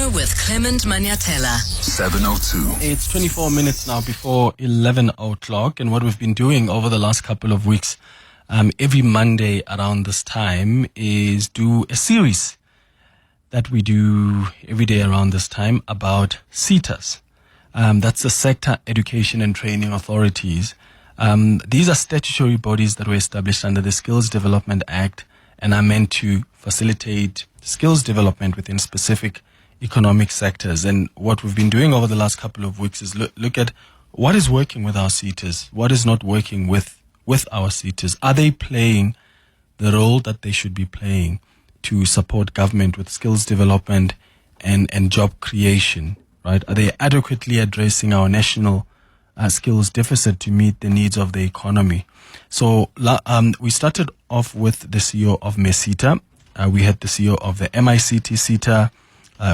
Dinner with Clement Manyathela. 7:02. It's 24 minutes now before 11 o'clock, and what we've been doing over the last couple of weeks, every Monday around this time, is do a series that we do every day around this time about SETAs. That's the Sector Education and Training Authorities. These are statutory bodies that were established under the Skills Development Act and are meant to facilitate skills development within specific economic sectors. And what we've been doing over the last couple of weeks is look at what is working with our SETAs, what is not working with our SETAs. Are they playing the role that they should be playing to support government with skills development and job creation, right? Are they adequately addressing our national skills deficit to meet the needs of the economy? So we started off with the CEO of SETA. We had the CEO of the MICT SETA.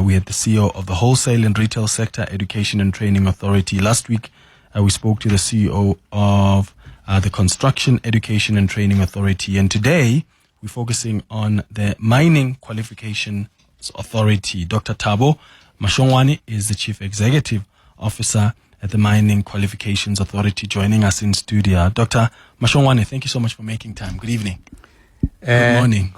We had the CEO of the Wholesale and Retail Sector Education and Training Authority. Last week, we spoke to the CEO of the Construction Education and Training Authority. And today, we're focusing on the Mining Qualifications Authority. Dr. Thabo Mashongoane is the Chief Executive Officer at the Mining Qualifications Authority, joining us in studio. Dr. Mashongoane, thank you so much for making time. Good evening. Good morning.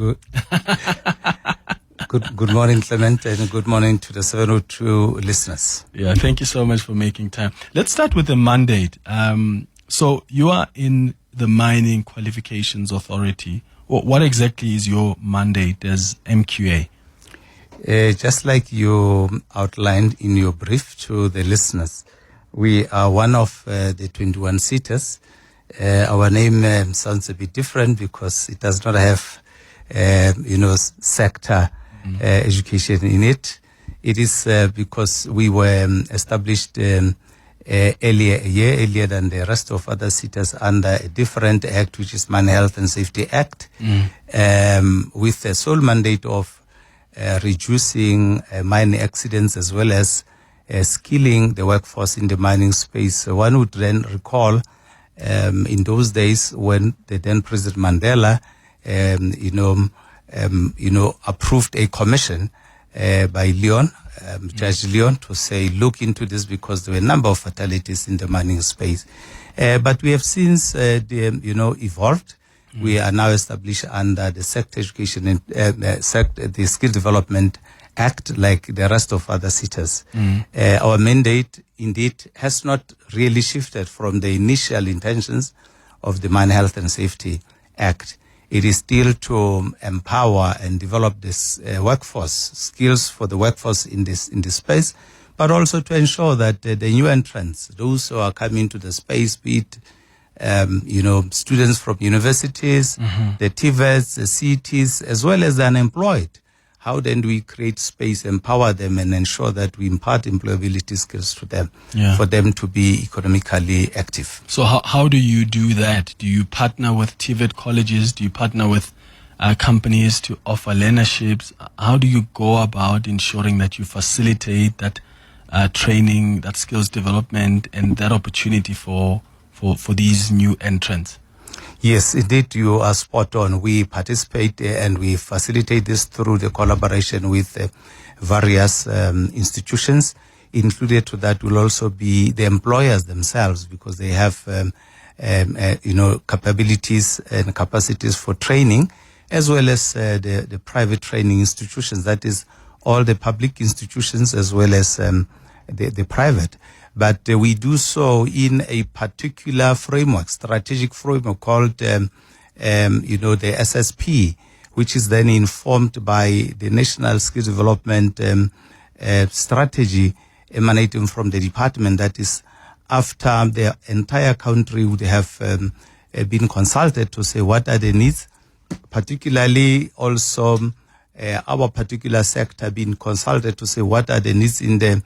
Good morning, Clement, and good morning to the 702 listeners. Yeah, thank you so much for making time. Let's start with the mandate. So you are in the Mining Qualifications Authority. What exactly is your mandate as MQA? Just like you outlined in your brief to the listeners, we are one of the 21 SETAs. Our name sounds a bit different because it does not have, sector education in it. It is because we were established a year earlier than the rest of other SETAs under a different act, which is Mining Health and Safety Act, with the sole mandate of reducing mining accidents as well as skilling the workforce in the mining space. So one would then recall in those days when the then President Mandela, approved a commission by Leon, Judge Leon, to say, look into this because there were a number of fatalities in the mining space. But we have since, evolved. We are now established under the Sector Education and the Skill Development Act, like the rest of other SETAs. Our mandate, indeed, has not really shifted from the initial intentions of the Mining Health and Safety Act. It is still to empower and develop this workforce, skills for the workforce in this space, but also to ensure that the new entrants, those who are coming to the space, be it students from universities, the TVETs, the CETs, as well as the unemployed. How then do we create space, empower them, and ensure that we impart employability skills to them for them to be economically active? So how do you do that? Do you partner with TVET colleges? Do you partner with companies to offer learnerships? How do you go about ensuring that you facilitate that training, that skills development, and that opportunity for these new entrants? Yes, indeed, you are spot on. We participate and we facilitate this through the collaboration with various institutions. Included to that will also be the employers themselves, because they have, capabilities and capacities for training, as well as the private training institutions. That is all the public institutions as well as the private. But we do so in a particular framework, strategic framework called, the SSP, which is then informed by the National Skills Development strategy emanating from the department. That is, after the entire country would have been consulted to say what are the needs, particularly also our particular sector being consulted to say what are the needs in the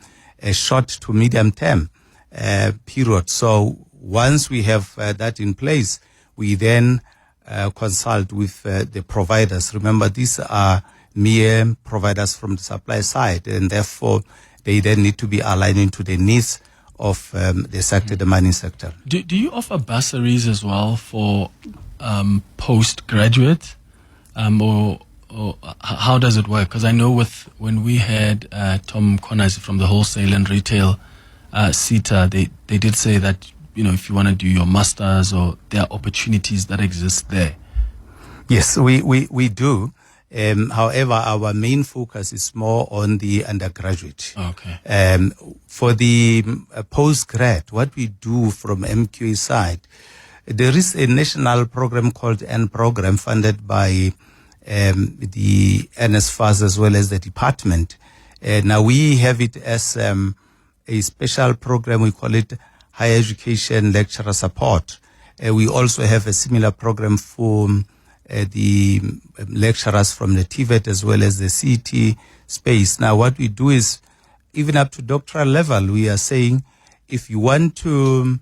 short to medium term period. So once we have that in place, we then consult with the providers. Remember, these are mere providers from the supply side, and therefore they then need to be aligning to the needs of the sector, the mining sector. Do you offer bursaries as well for postgraduates, or how does it work? Because I know when we had Tom Connors from the wholesale and retail SETA, they did say that, if you want to do your masters, or there are opportunities that exist there. Yes, we do. However, our main focus is more on the undergraduate. Okay. For the postgrad, what we do from MQA side, there is a national program called N program funded by the NSFAS as well as the department. Now we have it as a special program. We call it Higher Education Lecturer Support. We also have a similar program for the lecturers from the TVET as well as the CET space. Now what we do is, even up to doctoral level, we are saying if you want to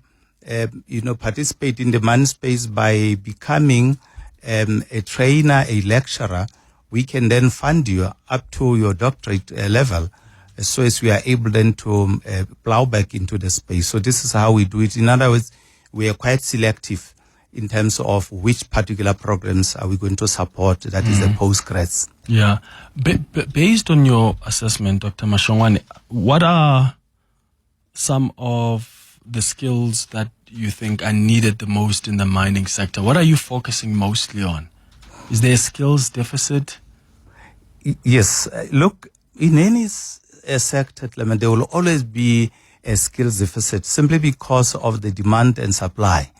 participate in the man space by becoming a trainer, a lecturer, we can then fund you up to your doctorate level, so as we are able then to plow back into the space. So this is how we do it. In other words, we are quite selective in terms of which particular programs are we going to support, that is the postgrads. Yeah. Based on your assessment, Dr. Mashongoane, what are some of the skills that you think are needed the most in the mining sector? What are you focusing mostly on? Is there a skills deficit? Yes. Look, in any sector, Clement, there will always be a skills deficit simply because of the demand and supply.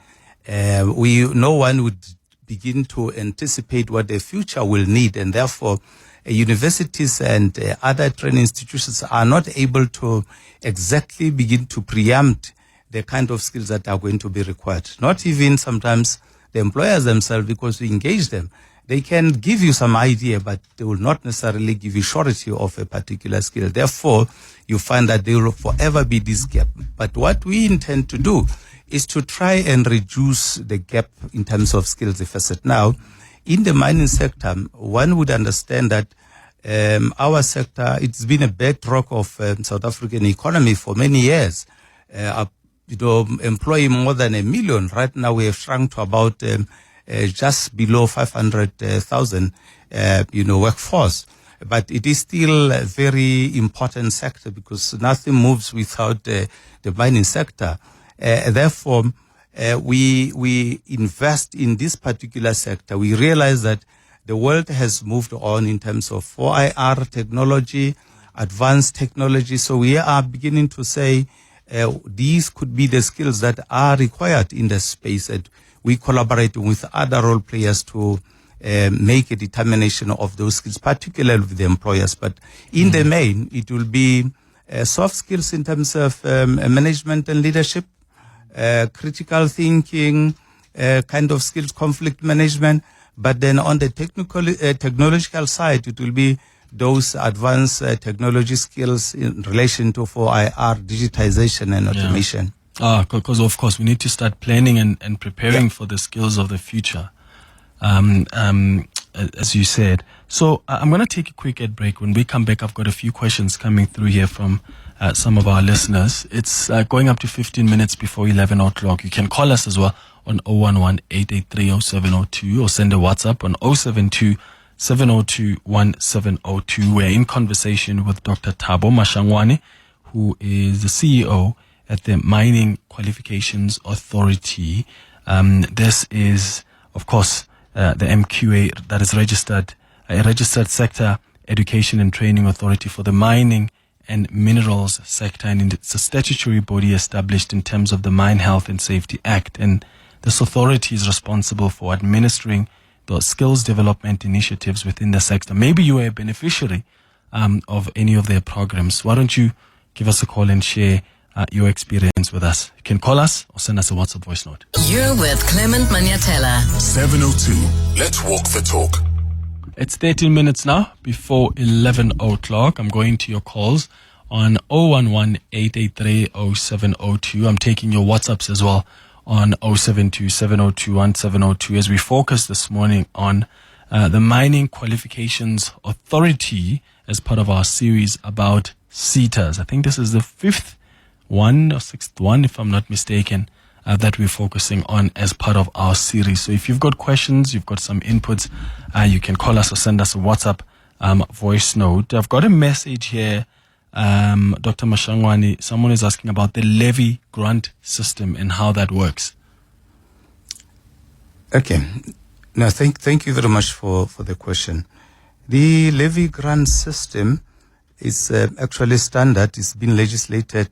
No one would begin to anticipate what the future will need, and therefore universities and other training institutions are not able to exactly begin to preempt the kind of skills that are going to be required. Not even sometimes the employers themselves, because we engage them. They can give you some idea, but they will not necessarily give you surety of a particular skill. Therefore, you find that there will forever be this gap. But what we intend to do is to try and reduce the gap in terms of skills deficit. Now, in the mining sector, one would understand that our sector, it's been a bedrock of South African economy for many years. Employing more than 1 million. Right now, we have shrunk to about just below 500,000, workforce. But it is still a very important sector because nothing moves without the mining sector. Therefore, we invest in this particular sector. We realize that the world has moved on in terms of 4IR technology, advanced technology. So we are beginning to say these could be the skills that are required in the space. And we collaborate with other role players to make a determination of those skills, particularly with the employers. But in the main, it will be soft skills in terms of management and leadership, critical thinking, kind of skills, conflict management. But then on the technological side, it will be those advanced technology skills in relation to 4IR, digitization and automation. Because of course we need to start planning and preparing for the skills of the future, as you said. So I'm going to take a quick ad break. When we come back, I've got a few questions coming through here from some of our listeners. It's going up to 15 minutes before 11 o'clock. You can call us as well on 011-883-0702 or send a WhatsApp on 072-702-1702. We're in conversation with Dr. Thabo Mashongoane, who is the CEO at the Mining Qualifications Authority. This is, of course, the MQA, that is registered, a registered sector education and training authority for the mining and minerals sector, and it's a statutory body established in terms of the Mine Health and Safety Act. And this authority is responsible for administering the skills development initiatives within the sector. Maybe you are a beneficiary of any of their programs. Why don't you give us a call and share your experience with us? You can call us or send us a WhatsApp voice note. You're with Clement Manyathela. 702. Let's walk the talk. It's 13 minutes now before 11 o'clock. I'm going to your calls on 011-883-0702. I'm taking your WhatsApps as well on 072-702-1702 as we focus this morning on the Mining Qualifications Authority as part of our series about SETAs. I think this is the 5th one or 6th one, if I'm not mistaken, that we're focusing on as part of our series. So if you've got questions, you've got some inputs, you can call us or send us a WhatsApp voice note. I've got a message here, Dr. Mashongoane. Someone is asking about the levy grant system and how that works. Okay. No, thank you very much for the question. The levy grant system is actually standard. It's been legislated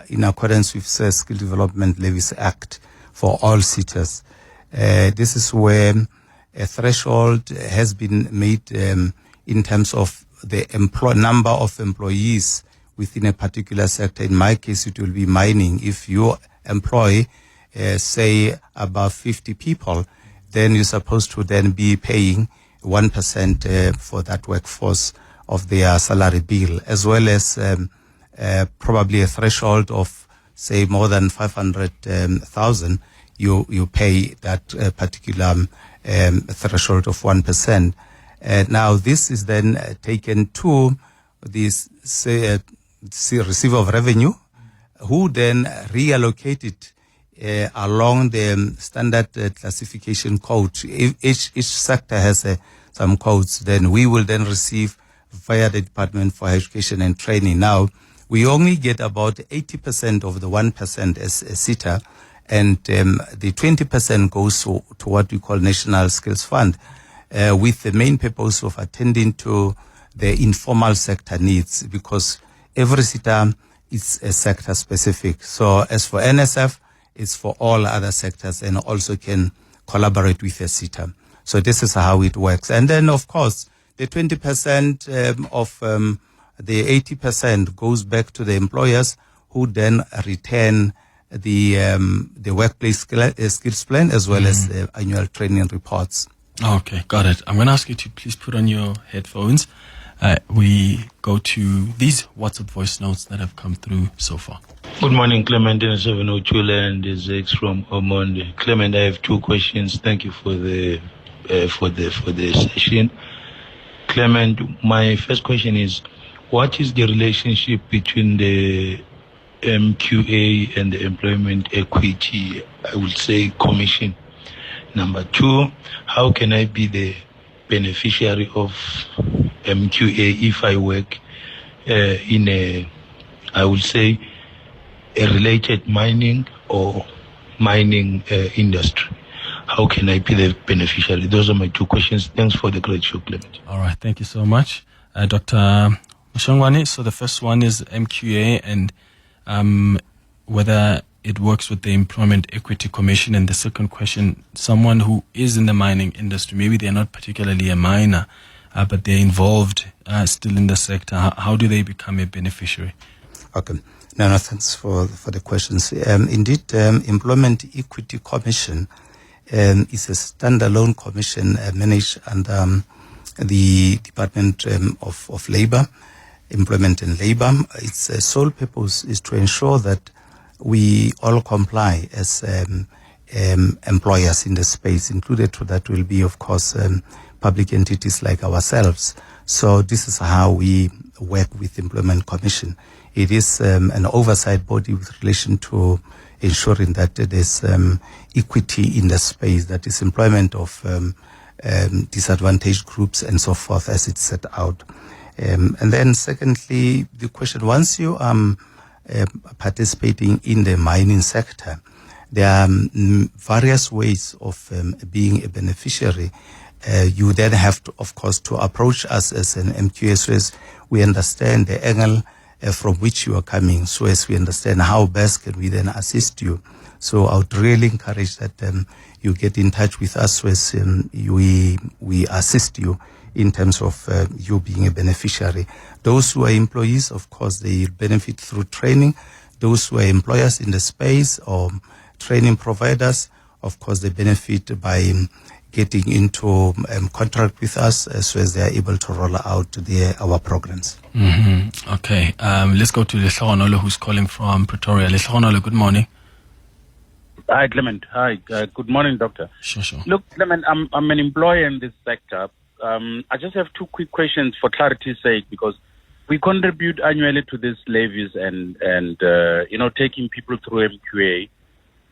in accordance with Skill Development Levies Act for all SETAs. This is where a threshold has been made in terms of the number of employees within a particular sector. In my case, it will be mining. If you employ, say, above 50 people, then you're supposed to then be paying 1% for that workforce of their salary bill, as well as probably a threshold of, say, more than 500,000. You pay that particular threshold of 1%. Now, this is then taken to this receiver of revenue, who then reallocate it along the standard classification code. Each sector has some codes. Then we will then receive via the Department for Education and Training. Now, we only get about 80% of the 1% as SETA, and the 20% goes to what we call National Skills Fund, with the main purpose of attending to the informal sector needs, because every SETA is a sector specific. So as for NSF, it's for all other sectors and also can collaborate with the SETA. So this is how it works. And then, of course, the 20% of the 80% goes back to the employers, who then return the workplace skills plan as well as the annual training reports. Okay, got it. I'm going to ask you to please put on your headphones. We go to these WhatsApp voice notes that have come through so far. Good morning, Clement and 702 and this is from Omonde. Clement, I have two questions. Thank you for the session. Clement, my first question is, what is the relationship between the MQA and the Employment Equity, I would say, Commission? Number two, how can I be the beneficiary of MQA if I work in a, I would say, a related mining or mining industry? How can I be the beneficiary? Those are my two questions. Thanks for the great show, Clement. All right, thank you so much, Dr. Mashongoane. So the first one is MQA and whether it works with the Employment Equity Commission. And the second question, someone who is in the mining industry, maybe they're not particularly a miner, but they're involved still in the sector. How do they become a beneficiary? Okay. No, thanks for the questions. Indeed, Employment Equity Commission is a standalone commission managed under the Department of Labor, Employment and Labor. Its sole purpose is to ensure that we all comply as employers in the space. Included to that will be, of course, public entities like ourselves. So this is how we work with Employment Commission. It is an oversight body with relation to ensuring that there's equity in the space, that is employment of disadvantaged groups and so forth as it's set out. And then secondly, the question, once you are participating in the mining sector, there are various ways of being a beneficiary. You then have to, of course, to approach us as an MQA, so as we understand the angle from which you are coming, so as we understand how best can we then assist you. So I would really encourage that you get in touch with us, so as we assist you in terms of you being a beneficiary. Those who are employees, of course, they benefit through training. Those who are employers in the space or training providers, of course, they benefit by getting into contract with us, as well as they are able to roll out our programs. Mm-hmm. Okay, let's go to Lehlogonolo, who's calling from Pretoria. Lehlogonolo, good morning. Hi, Clement. Hi. Good morning, Doctor. Sure. Look, Clement, I'm an employer in this sector. I just have two quick questions for clarity's sake, because we contribute annually to these levies and taking people through MQA.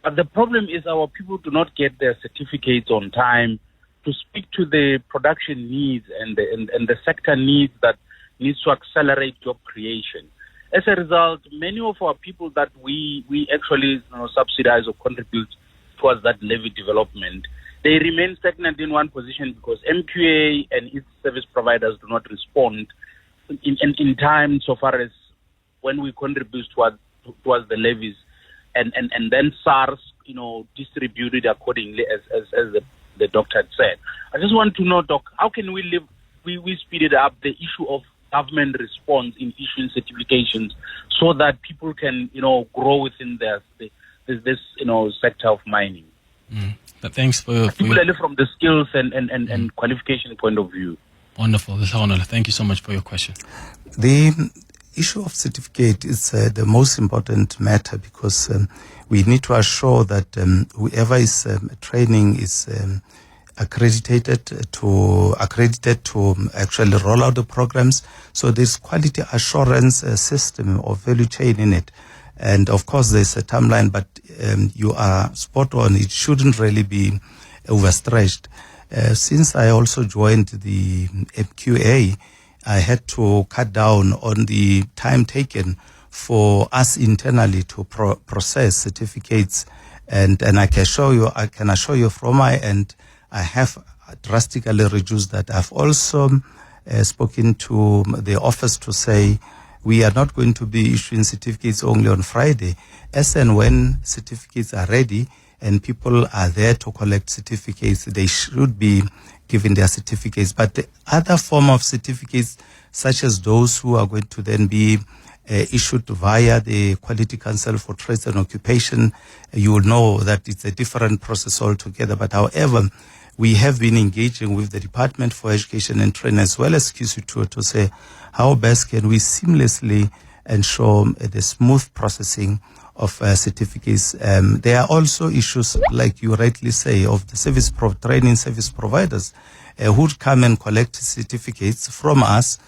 But the problem is our people do not get their certificates on time to speak to the production needs and the sector needs that needs to accelerate job creation. As a result, many of our people that we actually subsidize or contribute towards that levy development, they remain stagnant in one position because MQA and its service providers do not respond in time so far as when we contribute towards the levies, and then SARS, distributed accordingly as the doctor had said. I just want to know, Doc, how can we speed it up, the issue of government response in issuing certifications so that people can, grow within this sector of mining? But thanks for particularly from the skills and qualification point of view. Wonderful. Thank you so much for your question. The issue of certificate is the most important matter because we need to assure that whoever is training is accredited to actually roll out the programs. So there's quality assurance system or value chain in it. And of course there's a timeline, but you are spot on. It shouldn't really be overstretched. Since I also joined the MQA, I had to cut down on the time taken for us internally to process certificates, and I can assure you from my end, I have drastically reduced that. I've also spoken to the office to say we are not going to be issuing certificates only on Friday. As and when certificates are ready and people are there to collect certificates, they should be given their certificates. But the other form of certificates, such as those who are going to then be issued via the Quality Council for Trades and Occupation, you will know that it's a different process altogether. But however, we have been engaging with the Department for Education and Training as well as QC2 to say how best can we seamlessly ensure the smooth processing of certificates. There are also issues, like you rightly say, of the training service providers who would come and collect certificates from us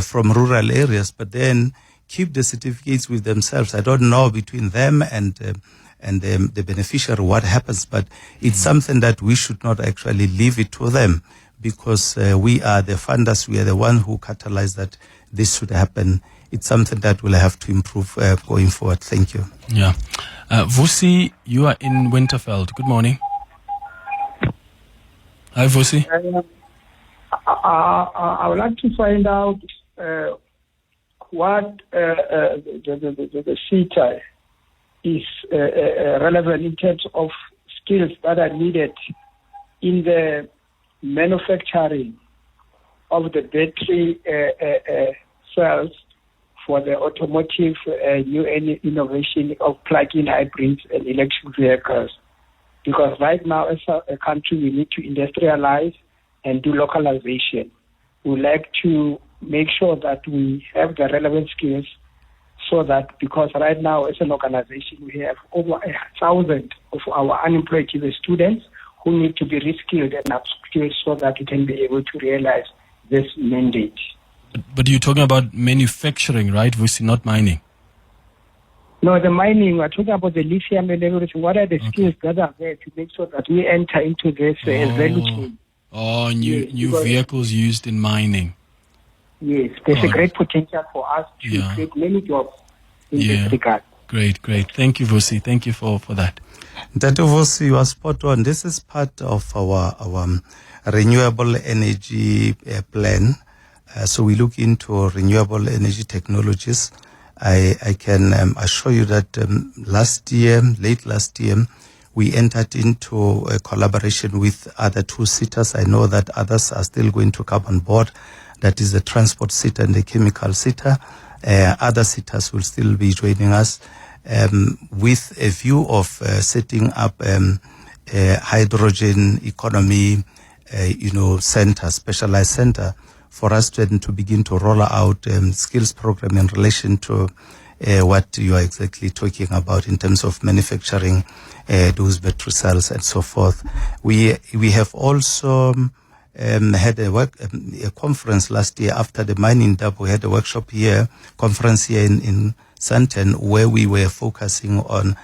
from rural areas, but then keep the certificates with themselves. I don't know between them and the beneficiary what happens, but it's something that we should not actually leave it to them, because we are the funders, we are the one who catalyze that this should happen. It's something that we'll have to improve going forward. Thank you. Yeah. Vusi, you are in Winterveld. Good morning. Hi, Vusi. I would like to find out what the SETA is relevant in terms of skills that are needed in the manufacturing of the battery cells for the automotive new innovation of plug-in hybrids and electric vehicles. Because right now, as a country, we need to industrialize and do localization. We like to make sure that we have the relevant skills, so that, because right now as an organization we have over 1,000 of our unemployed students who need to be reskilled and upskilled so that we can be able to realize this mandate. But you're talking about manufacturing, right, Vusi, not mining? No, the mining, we're talking about the lithium and everything. What are the skills that are there to make sure that we enter into this value chain? Oh, new vehicles used in mining. Yes, there's a great potential for us to create many jobs in this regard. Great. Thank you, Vusi. Thank you for that. Dr. Vusi, you are spot on. This is part of our renewable energy plan. So we look into renewable energy technologies. I can assure you that late last year, we entered into a collaboration with other two SETAs. I know that others are still going to come on board. That is the transport SETA and the chemical SETA. Other SETAs will still be joining us with a view of setting up a hydrogen economy, center, specialized center, for us to begin to roll out skills program in relation to what you are exactly talking about in terms of manufacturing those battery cells and so forth. We have also had a conference last year after the mining dub. We had a conference here in Sandton, where we were focusing on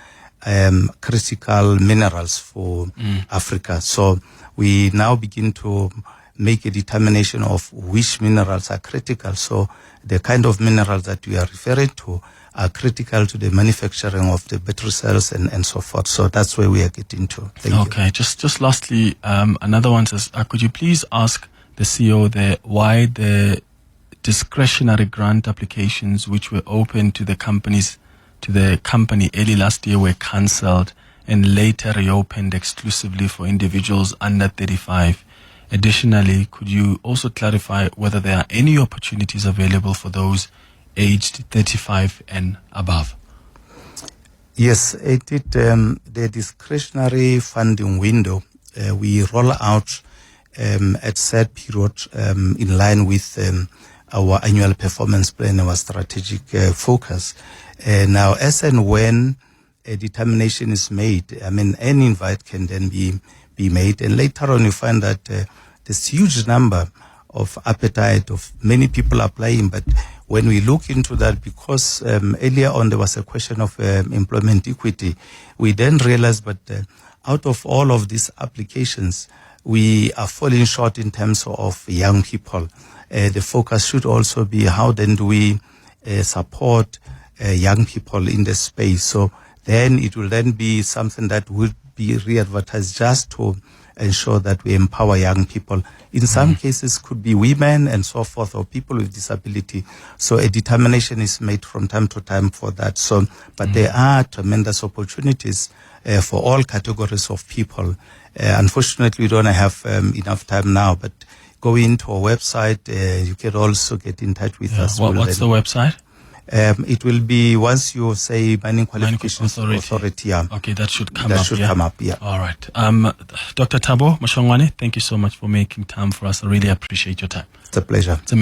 critical minerals for Africa. So we now begin to make a determination of which minerals are critical. So the kind of minerals that we are referring to are critical to the manufacturing of the battery cells and so forth. So that's where we are getting to. Thank you. Okay, just lastly, another one says, could you please ask the CEO there why the discretionary grant applications which were open to the company early last year were cancelled and later reopened exclusively for individuals under 35. Additionally, could you also clarify whether there are any opportunities available for those aged 35 and above? Yes, the discretionary funding window we roll out at set period in line with our annual performance plan, our strategic focus. Now, as and when a determination is made, an invite can then be made, and later on you find that this huge number of appetite of many people applying. But when we look into that, because earlier on there was a question of employment equity, we then realized that out of all of these applications, we are falling short in terms of young people. The focus should also be how then do we support young people in the space. So then it will then be something that will be re-advertised just to ensure that we empower young people. In some cases could be women and so forth, or people with disability. So a determination is made from time to time for that. So, but there are tremendous opportunities for all categories of people. Unfortunately, we don't have enough time now, but go into our website. You can also get in touch with us. What's the website? It will be once you say Mining Qualifications Authority. Yeah. Okay, that should come that up. should come up. Yeah. All right. Dr. Thabo Mashongoane, thank you so much for making time for us. I really appreciate your time. It's a pleasure.